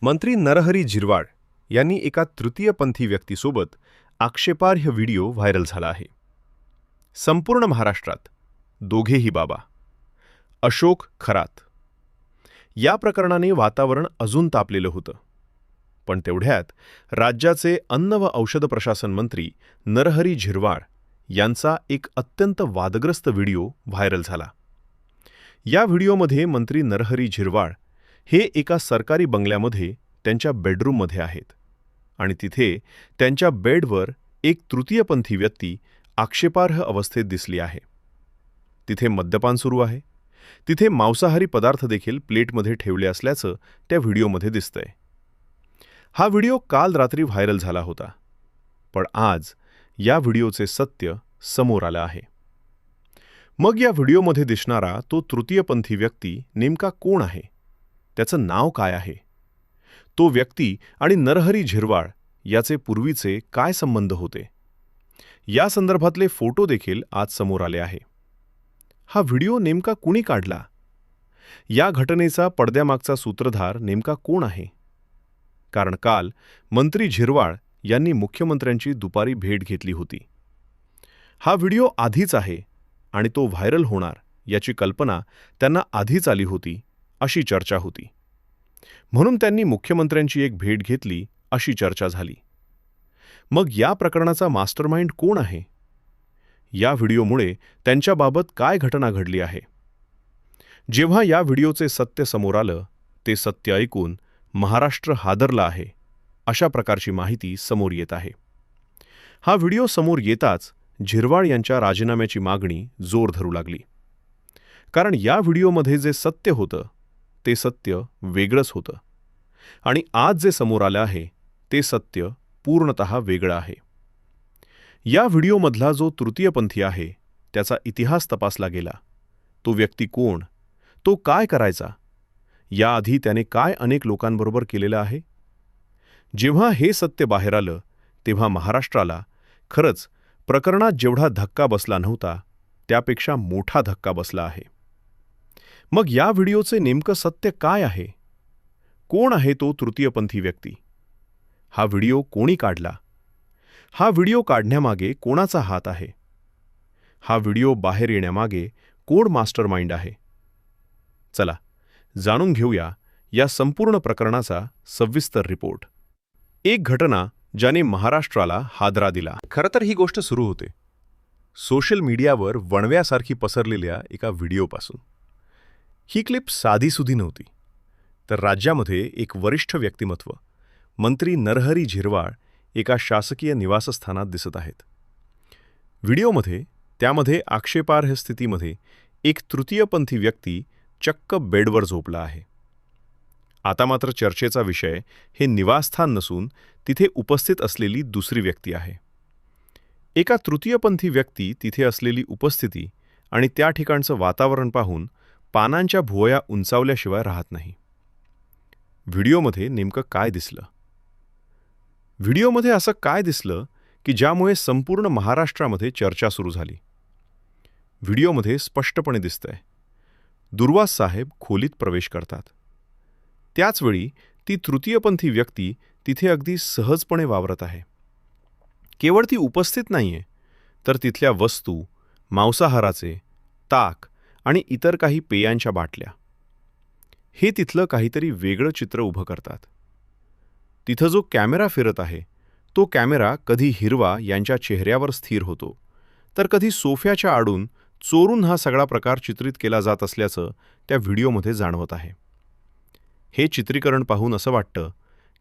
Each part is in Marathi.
मंत्री नरहरी झिरवाळ यांनी एका तृतीयपंथी व्यक्तीसोबत आक्षेपार्ह व्हिडिओ व्हायरल झाला आहे. संपूर्ण महाराष्ट्रात दोघेही बाबा अशोक खरात या प्रकरणाने वातावरण अजून तापलेलं होतं. पण तेवढ्यात राज्याचे अन्न व औषध प्रशासन मंत्री नरहरी झिरवाळ यांचा एक अत्यंत वादग्रस्त व्हिडिओ व्हायरल झाला. या व्हिडिओमध्ये मंत्री नरहरी झिरवाळ हे एका सरकारी बंगल्यामध्ये त्यांच्या बेडरूममध्ये आहेत आणि तिथे त्यांच्या बेडवर एक तृतीयपंथी व्यक्ती आक्षेपार्ह अवस्थेत दिसली आहे. तिथे मद्यपान सुरू आहे. तिथे मांसाहारी पदार्थ देखील प्लेटमध्ये ठेवले असल्याचं त्या व्हिडिओमध्ये दिसतंय. हा व्हिडिओ काल रात्री व्हायरल झाला होता, पण आज या व्हिडिओचे सत्य समोर आलं आहे. मग या व्हिडिओमध्ये दिसणारा तो तृतीयपंथी व्यक्ती नेमका कोण आहे? त्याचं नाव काय आहे? तो व्यक्ती आणि नरहरी झिरवाळ याचे पूर्वीचे काय संबंध होते? या संदर्भातले फोटो देखील आज समोर आले आहे. हा व्हिडिओ नेमका कुणी काढला? या घटनेचा पडद्यामागचा सूत्रधार नेमका कोण आहे? कारण काल मंत्री झिरवाळ यांनी मुख्यमंत्र्यांची दुपारी भेट घेतली होती. हा व्हिडिओ आधीच आहे आणि तो व्हायरल होणार याची कल्पना त्यांना आधीच आली होती अशी चर्चा होती. म्हणून त्यांनी मुख्यमंत्र्यांची एक भेट घेतली अशी चर्चा झाली. मग या प्रकरणाचा मास्टरमाइंड कोण आहे? या व्हिडिओमुळे त्यांच्याबाबत काय घटना घडली आहे? जेव्हा या व्हिडिओचे सत्य समोर आलं, ते सत्य ऐकून महाराष्ट्र हादरला आहे अशा प्रकारची माहिती समोर येत आहे. हा व्हिडिओ समोर येताच झिरवाळ यांच्या राजीनाम्याची मागणी जोर धरू लागली. कारण या व्हिडिओमध्ये जे सत्य होतं ते सत्य वेगळंच होतं आणि आज जे समोर आलं आहे ते सत्य पूर्णतः वेगळं आहे. या व्हिडिओमधला जो तृतीयपंथी आहे त्याचा इतिहास तपासला गेला. तो व्यक्ती कोण? तो काय करायचा? याआधी त्याने काय अनेक लोकांबरोबर केलेलं आहे? जेव्हा हे सत्य बाहेर आलं तेव्हा महाराष्ट्राला खरंच प्रकरणात जेवढा धक्का बसला नव्हता त्यापेक्षा मोठा धक्का बसला आहे. मग या व्हिडिओचे नेमकं सत्य काय आहे? कोण आहे तो तृतीयपंथी व्यक्ती? हा व्हिडिओ कोणी काढला? हा व्हिडिओ काढण्यामागे कोणाचा हात आहे? हा व्हिडिओ बाहेर येण्यामागे कोण मास्टरमाइंड आहे? चला जाणून घेऊया या संपूर्ण प्रकरणाचा सविस्तर रिपोर्ट. एक घटना ज्याने महाराष्ट्राला हादरा दिला. खरं तर ही गोष्ट सुरू होते सोशल मीडियावर वणव्यासारखी पसरलेल्या एका व्हिडिओपासून. ही क्लिप साधीसुधी नव्हती, तर राज्यामध्ये एक वरिष्ठ व्यक्तिमत्व मंत्री नरहरी झिरवाळ एका शासकीय निवासस्थानात दिसत आहेत. व्हिडिओमध्ये त्यामध्ये आक्षेपार्ह स्थितीमध्ये एक तृतीयपंथी व्यक्ती चक्क बेडवर झोपला आहे. आता मात्र चर्चेचा विषय हे निवासस्थान नसून तिथे उपस्थित असलेली दुसरी व्यक्ती आहे. एका तृतीयपंथी व्यक्ती तिथे असलेली उपस्थिती आणि त्या ठिकाणचं वातावरण पाहून पानांच्या भुवया उंचावल्याशिवाय राहत नाही. व्हिडिओमध्ये नेमकं काय दिसलं? व्हिडिओमध्ये असं काय दिसलं की ज्यामुळे संपूर्ण महाराष्ट्रामध्ये चर्चा सुरू झाली? व्हिडिओमध्ये स्पष्टपणे दिसतंय दुर्वास साहेब खोलीत प्रवेश करतात. त्याचवेळी ती तृतीयपंथी व्यक्ती तिथे अगदी सहजपणे वावरत आहे. केवळ ती उपस्थित नाहीये, तर तिथल्या वस्तू, मांसाहाराचे, ताक आणि इतर काही पेयांच्या बाटल्या हे तिथलं काहीतरी वेगळं चित्र उभं करतात. तिथं जो कॅमेरा फिरत आहे तो कॅमेरा कधी हिरवा यांच्या चेहऱ्यावर स्थिर होतो, तर कधी सोफ्याच्या आडून चोरून हा सगळा प्रकार चित्रित केला जात असल्याचं त्या व्हिडिओमध्ये जाणवत आहे. हे चित्रीकरण पाहून असं वाटतं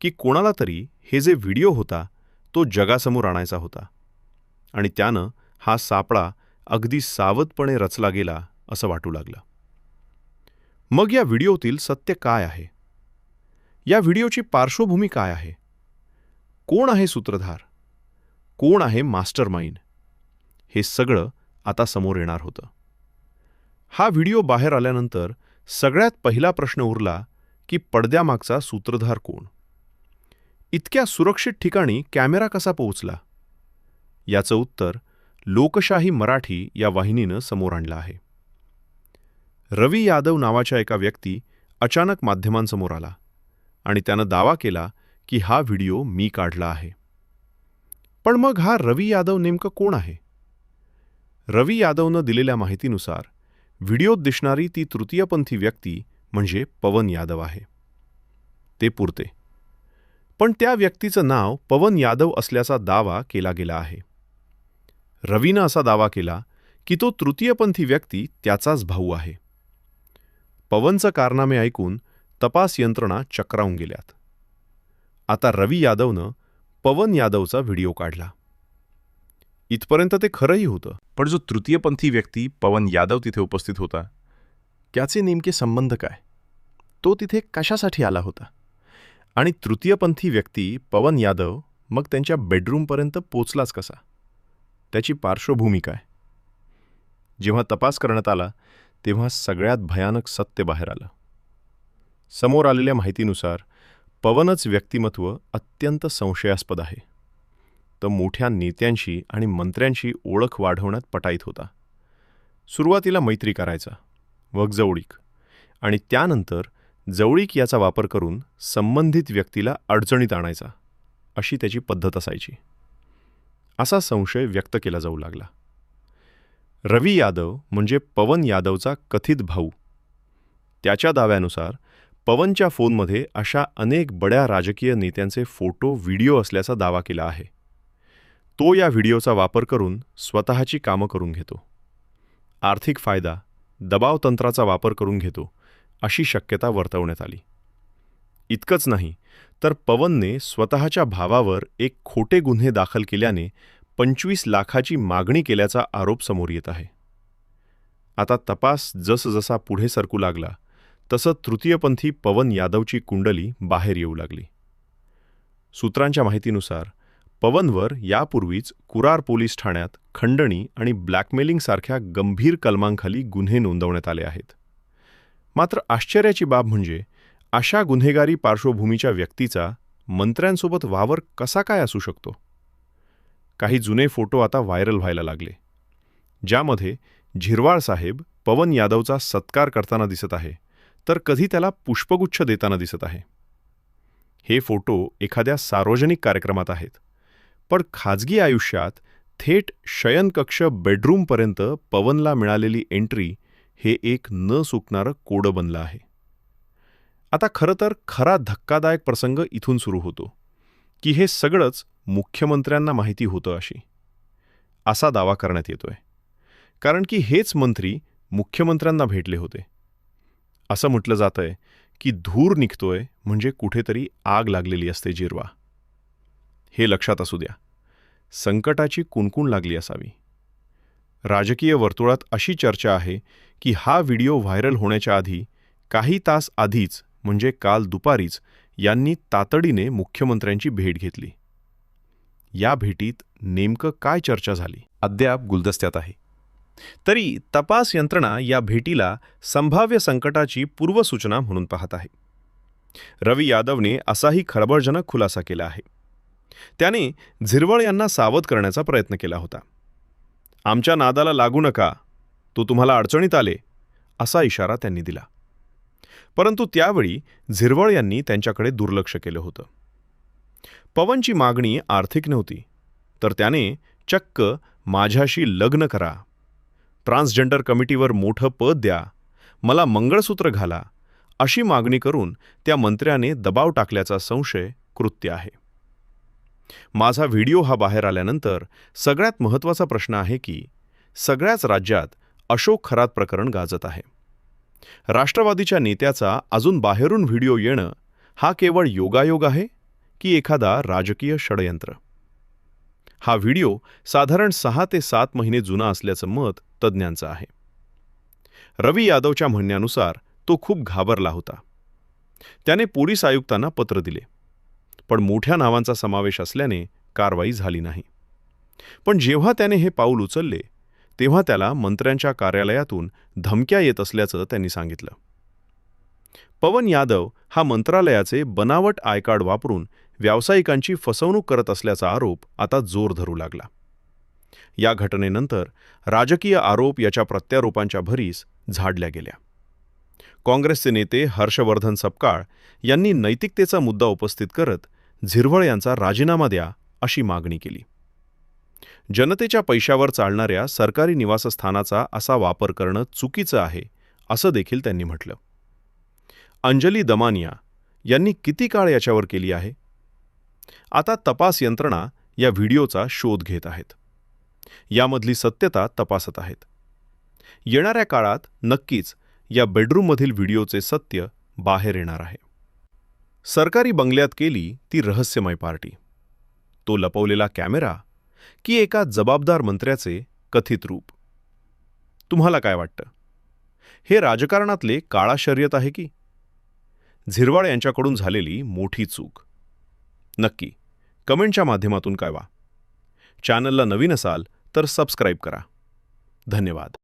की कोणाला तरी हे जे व्हिडिओ होता तो जगासमोर आणायचा होता आणि त्यानं हा सापळा अगदी सावधपणे रचला गेला असं वाटू लागलं. मग या व्हिडिओतील सत्य काय आहे? या व्हिडिओची पार्श्वभूमी काय आहे? कोण आहे सूत्रधार? कोण आहे मास्टरमाइंड? हे सगळं आता समोर येणार होतं. हा व्हिडिओ बाहेर आल्यानंतर सगळ्यात पहिला प्रश्न उरला की पडद्यामागचा सूत्रधार कोण? इतक्या सुरक्षित ठिकाणी कॅमेरा कसा पोहोचला? याचं उत्तर लोकशाही मराठी या वाहिनीनं समोर आणलं आहे. रवी यादव नावाच्या एका व्यक्ती अचानक माध्यमांसमोर आला आणि त्यानं दावा केला की हा व्हिडिओ मी काढला आहे. पण मग हा रवी यादव नेमकं कोण आहे? रवी यादवनं दिलेल्या माहितीनुसार व्हिडिओत दिसणारी ती तृतीयपंथी व्यक्ती म्हणजे पवन यादव आहे. ते पुरते. पण त्या व्यक्तीचं नाव पवन यादव असल्याचा दावा केला गेला आहे. रवीनं असा दावा केला की तो तृतीयपंथी व्यक्ती त्याचाच भाऊ आहे. पवनचं कारनामे ऐकून तपास यंत्रणा चक्रावून गेल्यात. आता रवी यादवनं पवन यादवचा व्हिडिओ काढला. इथपर्यंत ते खरंही होतं. पण जो तृतीयपंथी व्यक्ती पवन यादव तिथे उपस्थित होता, त्याचे नेमके संबंध काय? तो तिथे कशासाठी आला होता? आणि तृतीयपंथी व्यक्ती पवन यादव मग त्यांच्या बेडरूमपर्यंत पोचलाच कसा? त्याची पार्श्वभूमी काय? जेव्हा तपास करण्यात आला तेव्हा सगळ्यात भयानक सत्य बाहेर आलं. समोर आलेल्या माहितीनुसार पवनच व्यक्तिमत्व अत्यंत संशयास्पद आहे. तो मोठ्या नेत्यांशी आणि मंत्र्यांशी ओळख वाढवण्यात पटाईत होता. सुरुवातीला मैत्री करायचा, मग जवळीक, आणि त्यानंतर जवळीक याचा वापर करून संबंधित व्यक्तीला अडचणीत आणायचा, अशी त्याची पद्धत असायची. असा संशय व्यक्त केला जाऊ लागला. रवी यादव म्हणजे पवन यादवचा कथित भाऊ. त्याच्या दाव्यानुसार पवनच्या फोनमध्ये अशा अनेक बड्या राजकीय नेत्यांचे फोटो, व्हिडिओ असल्याचा दावा केला आहे. तो या व्हिडिओचा वापर करून स्वतःची कामं करून घेतो. आर्थिक फायदा, दबावतंत्राचा वापर करून घेतो, अशी शक्यता वर्तवण्यात आली. इतकंच नाही तर पवनने स्वतःच्या भावावर एक खोटे गुन्हे दाखल केल्याने 25 लाखाची मागणी केल्याचा आरोप समोर येत आहे. आता तपास जसजसा पुढे सरकू लागला तसं तृतीयपंथी पवन यादवची कुंडली बाहेर येऊ लागली. सूत्रांच्या माहितीनुसार पवनवर यापूर्वीच कुरार पोलीस ठाण्यात खंडणी आणि ब्लॅकमेलिंगसारख्या गंभीर कलमांखाली गुन्हे नोंदवण्यात आले आहेत. मात्र आश्चर्याची बाब म्हणजे अशा गुन्हेगारी पार्श्वभूमीच्या व्यक्तीचा मंत्र्यांसोबत वावर कसा काय असू शकतो? काही जुने फोटो आता व्हायरल व्हायला लागले, ज्यामध्ये झिरवाळ साहेब पवन यादवचा सत्कार करताना दिसत आहे, तर कधी त्याला पुष्पगुच्छ देताना दिसत आहे. हे फोटो एखाद्या सार्वजनिक कार्यक्रमात आहेत, पण खाजगी आयुष्यात थेट शयनकक्ष बेडरूमपर्यंत पवनला मिळालेली एंट्री हे एक न चुकणारं कोडं बनलं आहे. आता खरं तर खरा धक्कादायक प्रसंग इथून सुरू होतो की हे सगळंच मुख्यमंत्र्यांना माहिती होतं असा दावा करण्यात येतोय. कारण की हेच मंत्री मुख्यमंत्र्यांना भेटले होते. असं म्हटलं जातंय की धूर निघतोय म्हणजे कुठेतरी आग लागलेली असते जिरवा. हे लक्षात असू द्या. संकटाची कुणकुण लागली असावी. राजकीय वर्तुळात अशी चर्चा आहे की हा व्हिडिओ व्हायरल होण्याच्या आधी काही तास आधीच म्हणजे काल दुपारीच यांनी तातडीने मुख्यमंत्र्यांची भेट घेतली. या भेटीत नेमकं काय चर्चा झाली अद्याप गुलदस्त्यात आहे. तरी तपास यंत्रणा या भेटीला संभाव्य संकटाची पूर्वसूचना म्हणून पाहत आहे. रवी यादवने असाही खळबळजनक खुलासा केला आहे. त्याने झिरवळ यांना सावध करण्याचा प्रयत्न केला होता. आमच्या नादाला लागू नका, तो तुम्हाला अडचणीत आले, असा इशारा त्यांनी दिला. परंतु त्यावेळी झिरवळ यांनी त्यांच्याकडे दुर्लक्ष केलं होतं. पवनची मागणी आर्थिक नव्हती, तर त्याने चक्क माझ्याशी लग्न करा, ट्रान्सजेंडर कमिटीवर मोठं पद द्या, मला मंगळसूत्र घाला, अशी मागणी करून त्या मंत्र्याने दबाव टाकल्याचा संशय कृत्य आहे. माझा व्हिडिओ हा बाहेर आल्यानंतर सगळ्यात महत्त्वाचा प्रश्न आहे की सगळ्याच राज्यात अशोक खरात प्रकरण गाजत आहे. राष्ट्रवादीच्या नेत्याचा अजून बाहेरून व्हिडिओ येणं हा केवळ योगायोग आहे की एखादा राजकीय षडयंत्र? हा व्हिडिओ साधारण 6 ते 7 महिने जुना असल्याचं मत तज्ज्ञांचं आहे. रवी यादवच्या म्हणण्यानुसार तो खूप घाबरला होता. त्याने पोलीस आयुक्तांना पत्र दिले, पण मोठ्या नावांचा समावेश असल्याने कारवाई झाली नाही. पण जेव्हा त्याने हे पाऊल उचलले तेव्हा त्याला मंत्र्यांच्या कार्यालयातून धमक्या येत असल्याचं त्यांनी सांगितलं. पवन यादव हा मंत्रालयाचे बनावट आय कार्ड वापरून व्यावसायिकांची फसवणूक करत असल्याचा आरोप आता जोर धरू लागला. या घटनेनंतर राजकीय आरोप याच्या प्रत्यारोपांच्या भरीस झाडल्या गेल्या. काँग्रेसचे नेते हर्षवर्धन सपकाळ यांनी नैतिकतेचा मुद्दा उपस्थित करत झिरवळ यांचा राजीनामा द्या अशी मागणी केली. जनतेच्या पैशावर चालणाऱ्या सरकारी निवासस्थानाचा असा वापर करणं चुकीचं आहे असं देखील त्यांनी म्हटलं. अंजली दमानिया यांनी किती काळ याच्यावर केली आहे? आता तपास यंत्रणा या व्हिडिओचा शोध घेत आहेत. यामधली सत्यता तपासत आहेत. येणाऱ्या काळात नक्कीच या बेडरूममधील व्हिडिओचे सत्य बाहेर येणार आहे. सरकारी बंगल्यात केली ती रहस्यमय पार्टी. तो लपवलेला कॅमेरा की एका जबाबदार मंत्र्याचे कथित रूप? तुम्हाला काय वाटतं? हे राजकारणातले काळा शर्यत आहे की झिरवाळ यांच्याकडून झालेली मोठी चूक? नक्की कमेंटच्या माध्यमातून कळवा. चॅनलला नवीन असाल तर सबस्क्राईब करा. धन्यवाद.